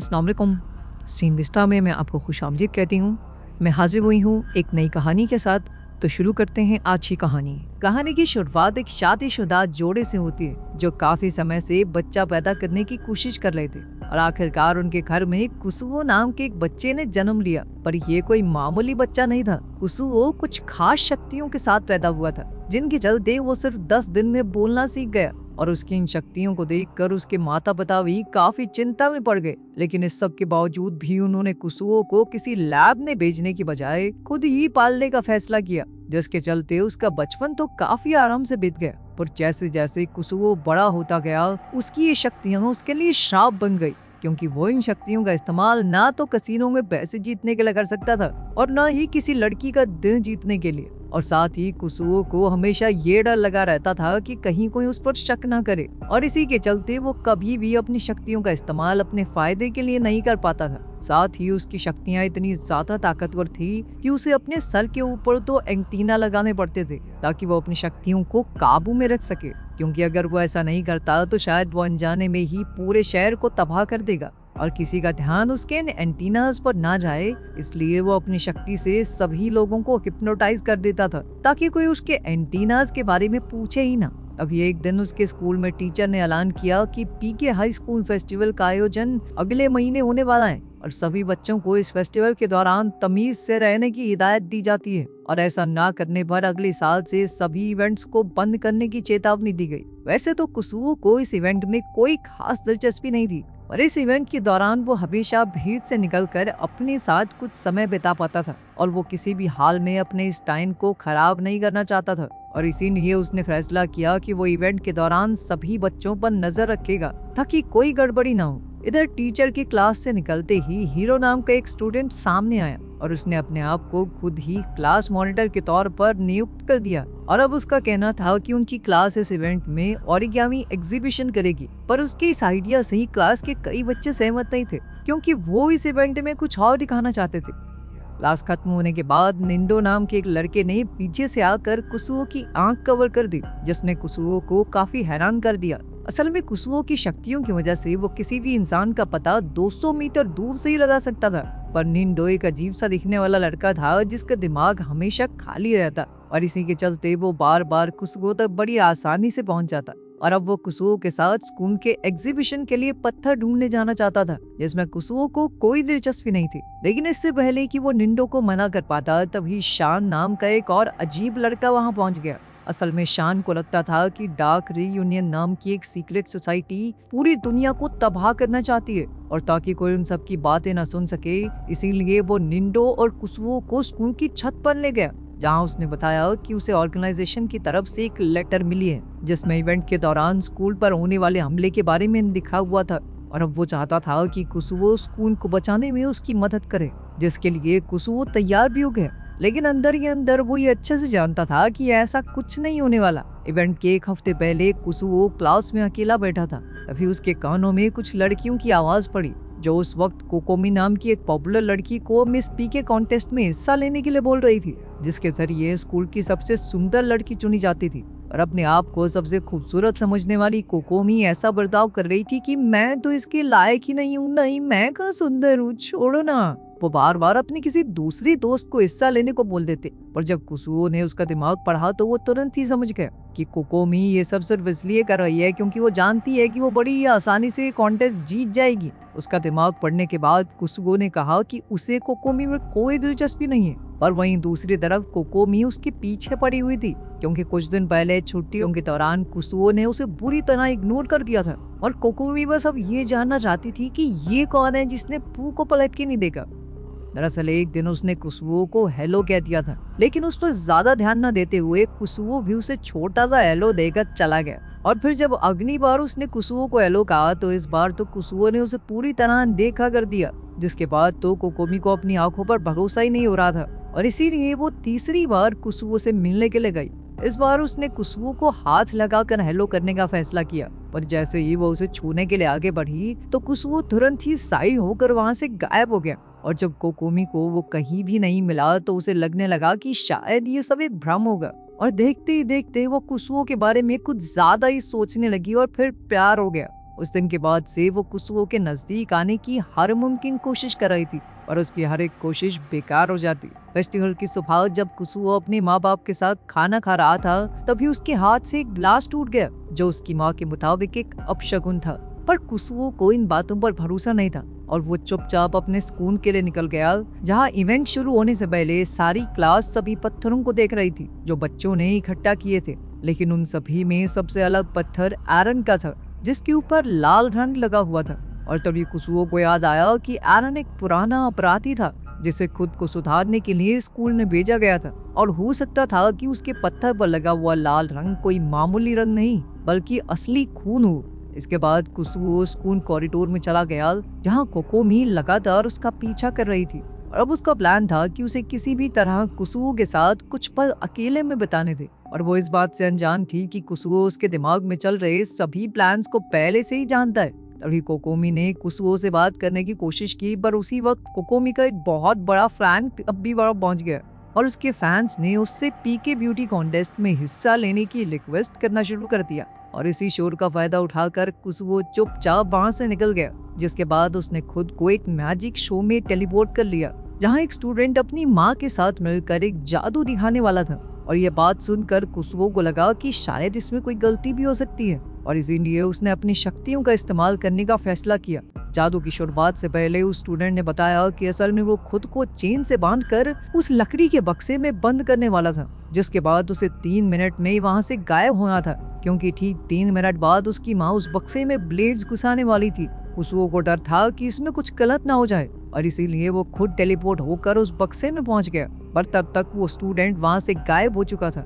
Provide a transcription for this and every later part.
अस्सलाम वालेकुम। Scene Vista में मैं आपको खुशामदीद कहती हूँ। मैं हाजिर हुई हूँ एक नई कहानी के साथ। तो शुरू करते हैं आज की कहानी की शुरुआत एक शादीशुदा जोड़े से होती है जो काफी समय से बच्चा पैदा करने की कोशिश कर रहे थे और आखिरकार उनके घर में कुसुओ नाम के एक बच्चे ने जन्म लिया। पर ये कोई मामूली बच्चा नहीं था। कुसुओ कुछ खास शक्तियों के साथ पैदा हुआ था जिनके चलते वो सिर्फ 10 दिन में बोलना सीख गया और उसकी इन शक्तियों को देखकर उसके माता पिता भी काफी चिंता में पड़ गए। लेकिन इस सब के बावजूद भी उन्होंने कुसुओ को किसी लैब में भेजने की बजाय खुद ही पालने का फैसला किया, जिसके चलते उसका बचपन तो काफी आराम से बीत गया। पर जैसे जैसे कुसुओ बड़ा होता गया उसकी ये शक्तियां उसके लिए श्राप बन गई, क्योंकि वो इन शक्तियों का इस्तेमाल ना तो कसीनों में पैसे जीतने के लिए कर सकता था और ना ही किसी लड़की का दिल जीतने के लिए। और साथ ही कुसुओ को हमेशा ये डर लगा रहता था कि कहीं कोई उस पर शक ना करे और इसी के चलते वो कभी भी अपनी शक्तियों का इस्तेमाल अपने फायदे के लिए नहीं कर पाता था। साथ ही उसकी शक्तियां इतनी ज्यादा ताकतवर थी कि उसे अपने सर के ऊपर तो एंटीना लगाने पड़ते थे ताकि वो अपनी शक्तियों को काबू में रख सके, क्योंकि अगर वो ऐसा नहीं करता तो शायद वो अनजाने में ही पूरे शहर को तबाह कर देगा और किसी का ध्यान उसके एंटीनास पर ना जाए। इसलिए वो अपनी शक्ति से सभी लोगों को हिप्नोटाइज कर देता था ताकि कोई उसके एंटीनास के बारे में पूछे ही ना। अभी एक दिन उसके स्कूल में टीचर ने ऐलान किया कि पीके हाई स्कूल फेस्टिवल का आयोजन अगले महीने होने वाला है और सभी बच्चों को इस फेस्टिवल के दौरान तमीज से रहने की हिदायत दी जाती है और ऐसा ना करने पर अगले साल से सभी इवेंट्स को बंद करने की चेतावनी दी गई। वैसे तो कुसुओ को इस इवेंट में कोई खास दिलचस्पी नहीं थी और इस इवेंट के दौरान वो हमेशा भीड़ से निकलकर अपने साथ कुछ समय बिता पाता था और वो किसी भी हाल में अपने इस टाइम को खराब नहीं करना चाहता था और इसीलिए उसने फैसला किया कि वो इवेंट के दौरान सभी बच्चों पर नजर रखेगा ताकि कोई गड़बड़ी ना हो। इधर टीचर की क्लास से निकलते ही हीरो नाम का एक स्टूडेंट सामने आया और उसने अपने आप को खुद ही क्लास मॉनिटर के तौर पर नियुक्त कर दिया और अब उसका कहना था कि उनकी क्लास इस इवेंट में ओरिगामी एग्जीबिशन करेगी। पर उसके इस आइडिया से ही क्लास के कई बच्चे सहमत नहीं थे, क्योंकि वो इस इवेंट में कुछ और दिखाना चाहते थे। क्लास खत्म होने के बाद निंडो नाम के एक लड़के ने पीछे से आकर कुसुओ की आंख कवर कर दी, जिसने कुसुओ को काफी हैरान कर दिया। असल में कुसुओ की शक्तियों की वजह से वो किसी भी इंसान का पता 200 मीटर दूर से ही लगा सकता था। पर निंडो एक अजीब सा दिखने वाला लड़का था जिसका दिमाग हमेशा खाली रहता और इसी के चलते वो बार बार कुसुओ तक बड़ी आसानी से पहुंच जाता। और अब वो कुसुओ के साथ स्कूल के एग्जीबिशन के लिए पत्थर ढूंढने जाना चाहता था, जिसमें कुसुओ को कोई दिलचस्पी नहीं थी। लेकिन इससे पहले कि वो निंडो को मना कर पाता तभी शान नाम का एक और अजीब लड़का वहां पहुंच गया। असल में शान को लगता था कि डार्क रीयूनियन नाम की एक सीक्रेट सोसाइटी पूरी दुनिया को तबाह करना चाहती है और ताकि कोई उन सब की बातें न सुन सके इसीलिए वो निंडो और कुसुओ को स्कूल की छत पर ले गया, जहां उसने बताया कि उसे ऑर्गेनाइजेशन की तरफ से एक लेटर मिली है जिसमें इवेंट के दौरान स्कूल पर होने वाले हमले के बारे में लिखा हुआ था और अब वो चाहता था कि कुसुओ स्कूल को बचाने में उसकी मदद करे, जिसके लिए कुसुओ तैयार भी हो गया। लेकिन अंदर ही अंदर वो ये अच्छे से जानता था कि ऐसा कुछ नहीं होने वाला। इवेंट के एक हफ्ते पहले कुसुओ क्लास में अकेला बैठा था, तभी उसके कानों में कुछ लड़कियों की आवाज पड़ी जो उस वक्त कोकोमी नाम की एक पॉपुलर लड़की को मिस पीके कॉन्टेस्ट में हिस्सा लेने के लिए बोल रही थी, जिसके जरिए स्कूल की सबसे सुंदर लड़की चुनी जाती थी। और अपने आप को सबसे खूबसूरत समझने वाली कोकोमी ऐसा बर्ताव कर रही थी कि मैं तो इसके लायक ही नहीं हूँ, नहीं मैं कहाँ सुंदर हूँ, छोड़ो ना। वो बार बार अपने किसी दूसरी दोस्त को हिस्सा लेने को बोल देते, पर जब कुसुओ ने उसका दिमाग पढ़ा तो वो तुरंत ही समझ गया कि कोकोमी ये सब सिर्फ इसलिए कर रही है क्योंकि वो जानती है कि वो बड़ी आसानी से कॉन्टेस्ट जीत जाएगी। उसका दिमाग पढ़ने के बाद कुसुओ ने कहा कि उसे कोकोमी में कोई दिलचस्पी नहीं है, पर वहीं दूसरी तरफ कोकोमी उसके पीछे पड़ी हुई थी, क्योंकि कुछ दिन पहले छुट्टियों के दौरान कुसुओ ने उसे बुरी तरह इग्नोर कर दिया था और कोकोमी बस अब ये जानना चाहती थी कि ये कौन है जिसने पू को पलट के नहीं देखा। दरअसल एक दिन उसने कुसुओ को हेलो कह दिया था, लेकिन उस पर ज्यादा ध्यान न देते हुए कुसुओ भी उसे छोटा सा हेलो देकर चला गया। और फिर जब अगली बार उसने कुसुओ को हेलो कहा तो इस बार तो कुसुओ ने उसे पूरी तरह देखा कर दिया, जिसके बाद तो कोकोमी को अपनी आंखों पर भरोसा ही नहीं हो रहा था और इसीलिए वो तीसरी बार कुसुओ से मिलने के लिए गई। इस बार उसने कुसुओ को हाथ लगाकर हेलो करने का फैसला किया, पर जैसे ही वो उसे छूने के लिए आगे बढ़ी तो कुसुओ तुरंत ही साइड होकर वहां से गायब हो गया। और जब कोकोमी को वो कहीं भी नहीं मिला तो उसे लगने लगा कि शायद ये सब एक भ्रम होगा और देखते ही देखते वो कुसुओ के बारे में कुछ ज्यादा ही सोचने लगी और फिर प्यार हो गया। उस दिन के बाद से वो कुसुओ के नजदीक आने की हर मुमकिन कोशिश कर रही थी, पर उसकी हर एक कोशिश बेकार हो जाती। फेस्टिवल की सुबह जब कुसुओ अपने माँ बाप के साथ खाना खा रहा था, तभी उसके हाथ से एक ग्लास टूट गया, जो उसकी माँ के मुताबिक एक अपशगुन था। पर कुसुओ को इन बातों पर भरोसा नहीं था और वो चुपचाप अपने स्कूल के लिए निकल गया, जहाँ इवेंट शुरू होने से पहले सारी क्लास सभी पत्थरों को देख रही थी जो बच्चों ने इकट्ठा किए थे। लेकिन उन सभी में सबसे अलग पत्थर एरन का था, जिसके ऊपर लाल रंग लगा हुआ था। और तभी कुसुओ को याद आया कि एरन एक पुराना अपराधी था जिसे खुद को सुधारने के लिए स्कूल में भेजा गया था, और हो सकता था कि उसके पत्थर पर लगा हुआ लाल रंग कोई मामूली रंग नहीं बल्कि असली खून हो। इसके बाद कुसुओ स्कूल कॉरिडोर में चला गया, जहाँ कोकोमी लगातार उसका पीछा कर रही थी। और अब उसका प्लान था कि उसे किसी भी तरह कुसुओ के साथ कुछ पल अकेले में बिताने थे, और वो इस बात से अनजान थी कि कुसुओ उसके दिमाग में चल रहे सभी प्लान्स को पहले से ही जानता है। तभी कोकोमी ने कुसुओ से बात करने की कोशिश की, पर उसी वक्त कोकोमी का एक बहुत बड़ा फैन अब भी वहां पहुंच गया और उसके फैंस ने उससे पीके ब्यूटी कॉन्टेस्ट में हिस्सा लेने की रिक्वेस्ट करना शुरू कर दिया। और इसी शोर का फायदा उठाकर कुसुओ चुपचाप वहां से निकल गया, जिसके बाद उसने खुद को एक मैजिक शो में टेलीपोर्ट कर लिया, जहां एक स्टूडेंट अपनी माँ के साथ मिलकर एक जादू दिखाने वाला था। और ये बात सुनकर कुसुओ को लगा कि शायद इसमें कोई गलती भी हो सकती है, और इसीलिए उसने अपनी शक्तियों का इस्तेमाल करने का फैसला किया। जादू की शुरुआत से पहले उस स्टूडेंट ने बताया कि असल में वो खुद को चेन से बांधकर उस लकड़ी के बक्से में बंद करने वाला था, जिसके बाद उसे 3 मिनट में वहां से गायब होना था, क्योंकि ठीक 3 मिनट बाद उसकी माँ उस बक्से में ब्लेड्स घुसाने वाली थी। कुसुओ को डर था कि इसमें कुछ गलत ना हो जाए, और इसीलिए वो खुद टेलीपोर्ट होकर उस बक्से में पहुंच गया, पर तब तक वो स्टूडेंट वहां से गायब हो चुका था।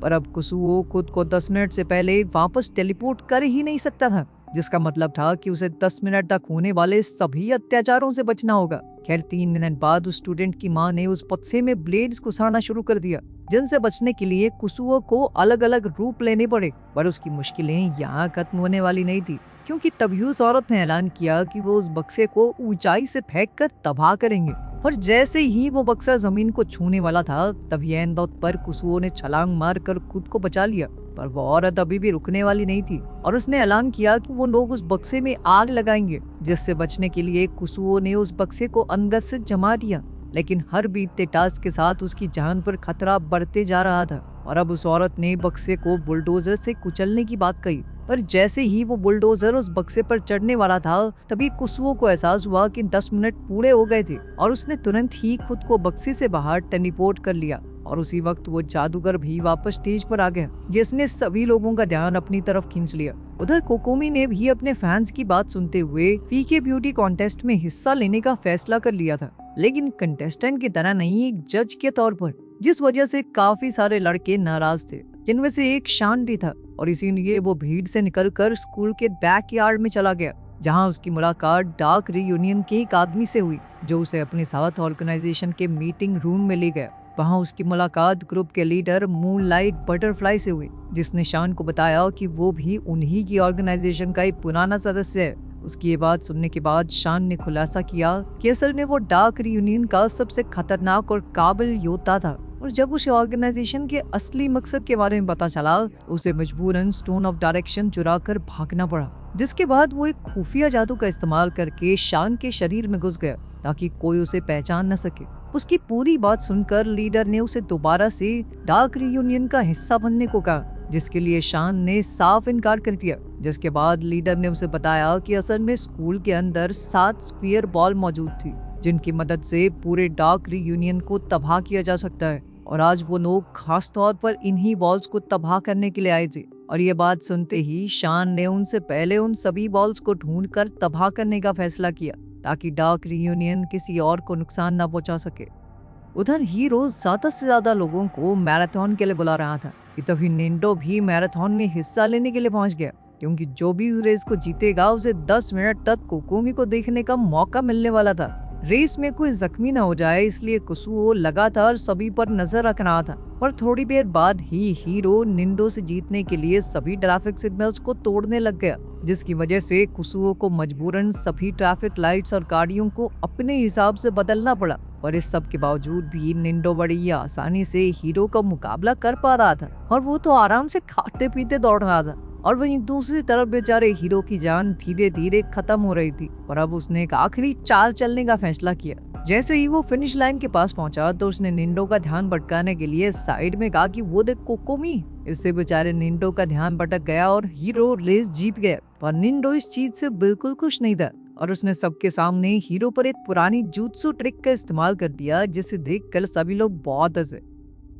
पर अब कुसुओ खुद को 10 मिनट से पहले वापस टेलीपोर्ट कर ही नहीं सकता था, जिसका मतलब था कि उसे 10 मिनट तक होने वाले सभी अत्याचारों से बचना होगा। खैर 3 मिनट बाद उस स्टूडेंट की माँ ने उस बक्से में ब्लेड्स घुसाना शुरू कर दिया, जिनसे बचने के लिए कुसुओ को अलग अलग रूप लेने पड़े। पर उसकी मुश्किलें यहाँ खत्म होने वाली नहीं थी, क्योंकि तभी उस औरत ने ऐलान किया कि वो उस बक्से को ऊंचाई से फेंककर तबाह करेंगे। और जैसे ही वो बक्सा जमीन को छूने वाला था, तभी ऐन वक्त पर कुसुओ ने छलांग मारकर खुद को बचा लिया। पर वो औरत अभी भी रुकने वाली नहीं थी, और उसने ऐलान किया कि वो लोग उस बक्से में आग लगाएंगे, जिससे बचने के लिए कुसुओ ने उस बक्से को अंदर से जमा दिया। लेकिन हर बीतते टास्क के साथ उसकी जान पर खतरा बढ़ते जा रहा था, और अब उस औरत ने बक्से को बुलडोजर से कुचलने की बात कही। पर जैसे ही वो बुलडोजर उस बक्से पर चढ़ने वाला था, तभी कुसुओ को एहसास हुआ कि 10 मिनट पूरे हो गए थे, और उसने तुरंत ही खुद को बक्से से बाहर टेलीपोर्ट कर लिया। और उसी वक्त वो जादूगर भी वापस स्टेज पर आ गया, जिसने सभी लोगों का ध्यान अपनी तरफ खींच लिया। उधर कोकोमी ने भी अपने फैंस की बात सुनते हुए पीके ब्यूटी कॉन्टेस्ट में हिस्सा लेने का फैसला कर लिया था, लेकिन कंटेस्टेंट की तरह नहीं, एक जज के तौर पर, जिस वजह से काफी सारे लड़के नाराज थे, जिनमें से एक शान भी था। और इसीलिए वो भीड़ से निकलकर स्कूल के बैकयार्ड में चला गया, जहां उसकी मुलाकात डार्क रीयूनियन के एक आदमी से हुई, जो उसे अपने साथ ऑर्गेनाइजेशन के मीटिंग रूम में ले गया। वहां उसकी मुलाकात ग्रुप के लीडर मूनलाइट बटरफ्लाई से हुई, जिसने शान को बताया कि वो भी उन्हीं की ऑर्गेनाइजेशन का एक पुराना सदस्य है। उसकी ये बात सुनने के बाद शान ने खुलासा किया कि असल में वो डार्क रीयूनियन का सबसे खतरनाक और काबिल योद्धा था, और जब उसे ऑर्गेनाइजेशन के असली मकसद के बारे में पता चला, उसे मजबूरन स्टोन ऑफ डायरेक्शन चुरा कर भागना पड़ा, जिसके बाद वो एक खुफिया जादू का इस्तेमाल करके शान के शरीर में घुस गया, ताकि कोई उसे पहचान न सके। उसकी पूरी बात सुनकर लीडर ने उसे दोबारा से डार्क रीयूनियन का हिस्सा बनने को कहा, जिसके लिए शान ने साफ इनकार कर दिया। जिसके बाद लीडर ने उसे बताया कि असल में स्कूल के अंदर 7 स्फीयर बॉल मौजूद थी, जिनकी मदद से पूरे डार्क रीयूनियन को तबाह किया जा सकता है, और आज वो लोग खास तौर पर इन्हीं बॉल्स को तबाह करने के लिए आए थे। और ये बात सुनते ही शान ने उनसे पहले उन सभी बॉल्स को ढूंढकर तबाह करने का फैसला किया, ताकि डार्क रीयूनियन किसी और को नुकसान न पहुंचा सके। उधर हीरो ज्यादा से ज्यादा लोगों को मैराथन के लिए बुला रहा था कि तभी निंडो भी मैराथन में हिस्सा लेने के लिए पहुंच गया, क्योंकि जो भी इस रेस को जीतेगा उसे 10 मिनट तक कोकोमी को देखने का मौका मिलने वाला था। रेस में कोई जख्मी न हो जाए, इसलिए कुसुओ लगातार सभी पर नजर रख रहा था। पर थोड़ी देर बाद ही हीरो निंडो से जीतने के लिए सभी ट्रैफिक सिग्नल्स को तोड़ने लग गया, जिसकी वजह से कुसुओ को मजबूरन सभी ट्रैफिक लाइट्स और गाड़ियों को अपने हिसाब से बदलना पड़ा। और इस सब के बावजूद भी निंडो बड़ी आसानी से हीरो का मुकाबला कर पा रहा था, और वो तो आराम से खाते पीते दौड़ रहा था। और वहीं दूसरी तरफ बेचारे हीरो की जान धीरे धीरे खत्म हो रही थी और अब उसने एक आखिरी चाल चलने का फैसला किया। जैसे ही वो फिनिश लाइन के पास पहुंचा तो उसने निंडो का ध्यान भटकाने के लिए साइड में कहा कि वो देख कोकोमी। इससे बेचारे निंडो का ध्यान भटक गया और हीरो रेस जीत गया। पर निंडो इस चीज से बिल्कुल खुश नहीं था और उसने सबके सामने हीरो पर एक पुरानी जुत्सु ट्रिक का इस्तेमाल कर दिया, जिसे देखकर सभी लोग बहुत हंसे।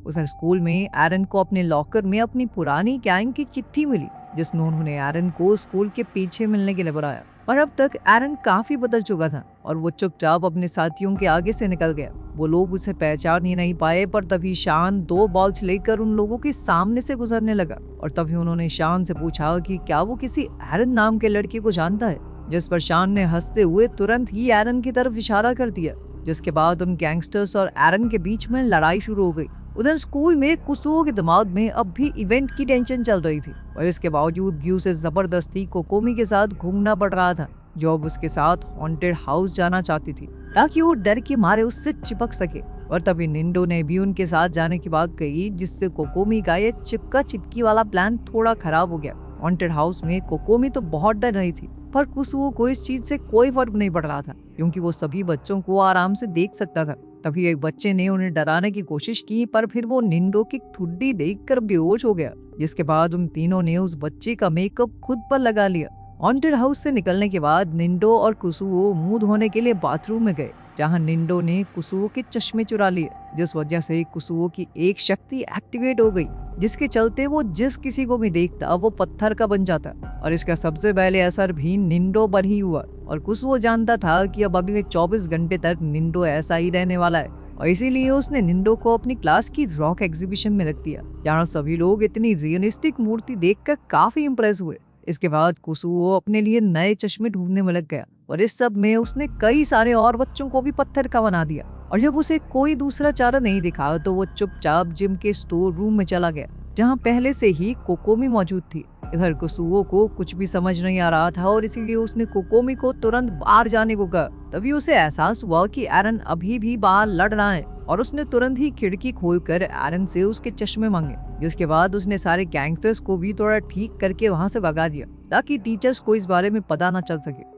उधर स्कूल में एरन को अपने लॉकर में अपनी पुरानी गैंग की चिट्ठी मिली, जिसमें उन्होंने एरन को स्कूल के पीछे मिलने के लिए बुलाया। और अब तक एरन काफी बदल चुका था और वो चुपचाप अपने साथियों के आगे से निकल गया। वो लोग उसे पहचान ही नहीं पाए, पर तभी शान 2 बॉल्स लेकर उन लोगों के सामने से गुजरने लगा और तभी उन्होंने शान से पूछा कि क्या वो किसी एरन नाम के लड़के को जानता है, जिस पर शान ने हंसते हुए तुरंत ही एरन की तरफ इशारा कर दिया, जिसके बाद उन गैंगस्टर्स और एरन के बीच में लड़ाई शुरू हो गई। उधर स्कूल में कुसुओ के दिमाग में अब भी इवेंट की टेंशन चल रही थी और इसके बावजूद भी उसे जबरदस्ती कोकोमी के साथ घूमना पड़ रहा था, जो अब उसके साथ हॉन्टेड हाउस जाना चाहती थी ताकि वो डर के मारे उससे चिपक सके। और तभी निंडो ने भी उनके साथ जाने की बात कही, जिससे कोकोमी का ये चिपका चिपकी वाला प्लान थोड़ा खराब हो गया। हॉन्टेड हाउस में कोकोमी तो बहुत डर रही थी, पर कुसुओ को इस चीज से कोई फर्क नहीं पड़ रहा था क्योंकि वो सभी बच्चों को आराम से देख सकता था। तभी एक बच्चे ने उन्हें डराने की कोशिश की, पर फिर वो निंडो की ठुड्डी देखकर बेहोश हो गया, जिसके बाद उन तीनों ने उस बच्चे का मेकअप खुद पर लगा लिया। हॉन्टेड हाउस से निकलने के बाद निंडो और कुसुओ मुंह धोने के लिए बाथरूम में गए, जहां निंडो ने कुसुओ के चश्मे चुरा लिए, जिस वजह से कुसुओ की एक शक्ति एक्टिवेट हो गई, जिसके चलते वो जिस किसी को भी देखता वो पत्थर का बन जाता। और इसका सबसे पहले असर भी निंडो पर ही हुआ और कुसुओ जानता था कि अब अगले 24 घंटे तक निंडो ऐसा ही रहने वाला है और इसीलिए उसने निंडो को अपनी क्लास की रॉक एग्जीबिशन में रख दिया, जहाँ सभी लोग इतनी रियलिस्टिक मूर्ति देखकर काफी इम्प्रेस हुए। इसके बाद कुसुओ अपने लिए नए चश्मे ढूंढने में लग गया और इस सब में उसने कई सारे और बच्चों को भी पत्थर का बना दिया। और जब उसे कोई दूसरा चारा नहीं दिखा तो वो चुपचाप जिम के स्टोर रूम में चला गया, जहाँ पहले से ही कोकोमी मौजूद थी। इधर कुसुओ को कुछ भी समझ नहीं आ रहा था और इसीलिए उसने कोकोमी को तुरंत बाहर जाने को कहा। तभी उसे एहसास हुआ कि एरन अभी भी बाहर लड़ रहा है और उसने तुरंत ही खिड़की खोलकर एरन से उसके चश्मे मांगे, जिसके बाद उसने सारे गैंगस्टर्स को भी थोड़ा ठीक करके वहां से भगा दिया ताकि टीचर्स को इस बारे में पता न चल सके।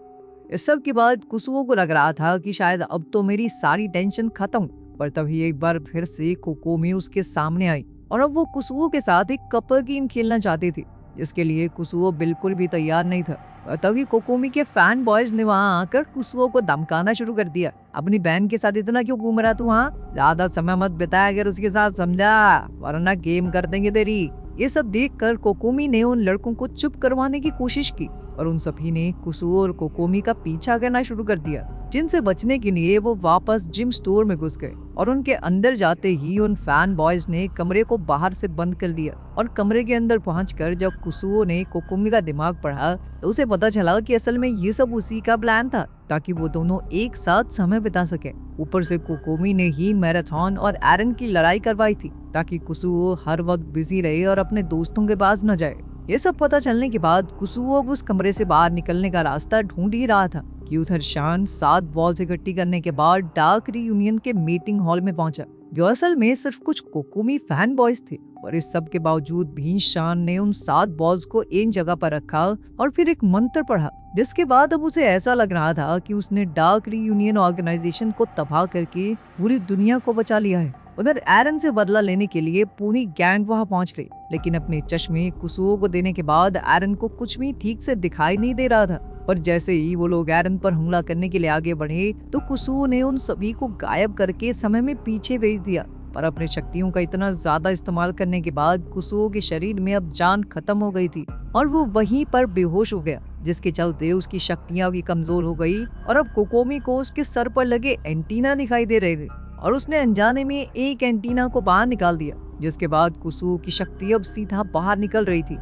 इस सब के बाद कुसुओ को लग रहा था कि शायद अब तो मेरी सारी टेंशन खत्म, पर तभी एक बार फिर से कोकोमी उसके सामने आई और अब वो कुसुओ के साथ एक कपल गेम खेलना चाहती थी, जिसके लिए कुसुओ बिल्कुल भी तैयार नहीं था। और तभी कोकोमी के फैन बॉयज ने वहां आकर कुसुओ को धमकाना शुरू कर दिया, अपनी बहन के साथ इतना क्यों घूम रहा तू, वहाँ ज्यादा समय मत बिताया अगर उसके साथ, समझा, वरना गेम कर देंगे तेरी। ये सब देखकर कोकोमी ने उन लड़कों को चुप करवाने की कोशिश की और उन सभी ने कुसुओ और कोकोमी का पीछा करना शुरू कर दिया, जिनसे बचने के लिए वो वापस जिम स्टोर में घुस गए और उनके अंदर जाते ही उन फैन बॉयज ने कमरे को बाहर से बंद कर दिया। और कमरे के अंदर पहुंचकर जब कुसुओ ने कोकोमी का दिमाग पढ़ा तो उसे पता चला कि असल में ये सब उसी का प्लान था ताकि वो दोनों एक साथ समय बिता सके। ऊपर से कोकोमी ने ही मैराथन और एरन की लड़ाई करवाई थी ताकि कुसुओ हर वक्त बिजी रहे और अपने दोस्तों के पास न जाए। ये सब पता चलने के बाद कुसुओ उस कमरे से बाहर निकलने का रास्ता ढूंढ ही रहा था कि उधर शान 7 बॉल्स इकट्ठी करने के बाद डार्क रीयूनियन के मीटिंग हॉल में पहुंचा, जो असल में सिर्फ कुछ कोकोमी फैन बॉयज थे। और इस सब के बावजूद भी शान ने उन 7 बॉल्स को एक जगह पर रखा और फिर एक मंत्र पढ़ा, जिसके बाद अब उसे ऐसा लग रहा था कि उसने डार्क रीयूनियन ऑर्गेनाइजेशन को तबाह करके पूरी दुनिया को बचा लिया है। उधर एरन से बदला लेने के लिए पूरी गैंग वहां पहुंच गई, लेकिन अपने चश्मे कुसुओ को देने के बाद एरन को कुछ भी ठीक से दिखाई नहीं दे रहा था। पर जैसे ही वो लोग एरन पर हमला करने के लिए आगे बढ़े तो कुसुओ ने उन सभी को गायब करके समय में पीछे भेज दिया। पर अपनी शक्तियों का इतना ज्यादा इस्तेमाल करने के बाद कुसुओ के शरीर में अब जान खत्म हो गई थी और वो वहीं पर बेहोश हो गया, जिसके चलते उसकी शक्तियां भी कमजोर हो गई और अब कोकोमी को उसके सर पर लगे एंटीना दिखाई दे रहे थे और उसने अनजाने में एक एंटीना को बाहर निकाल दिया, जिसके बाद कुसुओ की शक्ति अब सीधा बाहर निकल रही थी,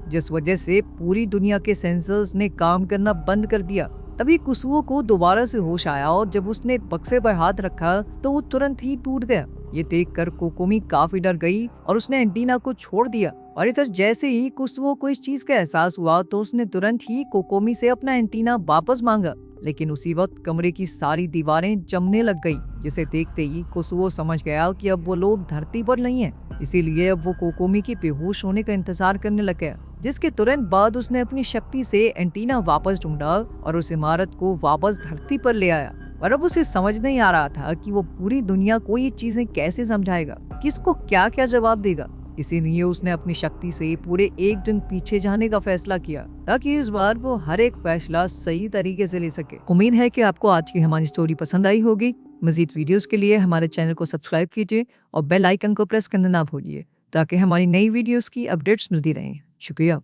जिस वजह से पूरी दुनिया के सेंसर्स ने काम करना बंद कर दिया। तभी कुसुओ को दोबारा से होश आया और जब उसने बक्से पर हाथ रखा तो वो तुरंत ही टूट गया। ये देखकर कोकोमी काफी डर गई और उसने एंटीना को छोड़ दिया। और इधर जैसे ही कुसुओ को इस चीज का एहसास हुआ तो उसने तुरंत ही कोकोमी से अपना एंटीना वापस मांगा, लेकिन उसी वक्त कमरे की सारी दीवारें जमने लग गई, जिसे देखते ही कुसुओ समझ गया कि अब वो लोग धरती पर नहीं है। इसीलिए अब वो कोकोमी के बेहोश होने का इंतजार करने लग गया जिसके तुरंत बाद उसने अपनी शक्ति से एंटीना वापस ढूंढा और उस इमारत को वापस धरती पर ले आया। और अब उसे समझ नहीं आ रहा था कि वो पूरी दुनिया को ये चीजें कैसे समझाएगा, किसको क्या क्या जवाब देगा। इसीलिए उसने अपनी शक्ति से पूरे एक दिन पीछे जाने का फैसला किया ताकि इस बार वो हर एक फैसला सही तरीके से ले सके। उम्मीद है कि आपको आज की हमारी स्टोरी पसंद आई होगी। मजीद वीडियोस के लिए हमारे चैनल को सब्सक्राइब कीजिए और बेल आइकन को प्रेस करना ना भूलिए ताकि हमारी नई वीडियोस की अपडेट्स मिलती रहें। शुक्रिया।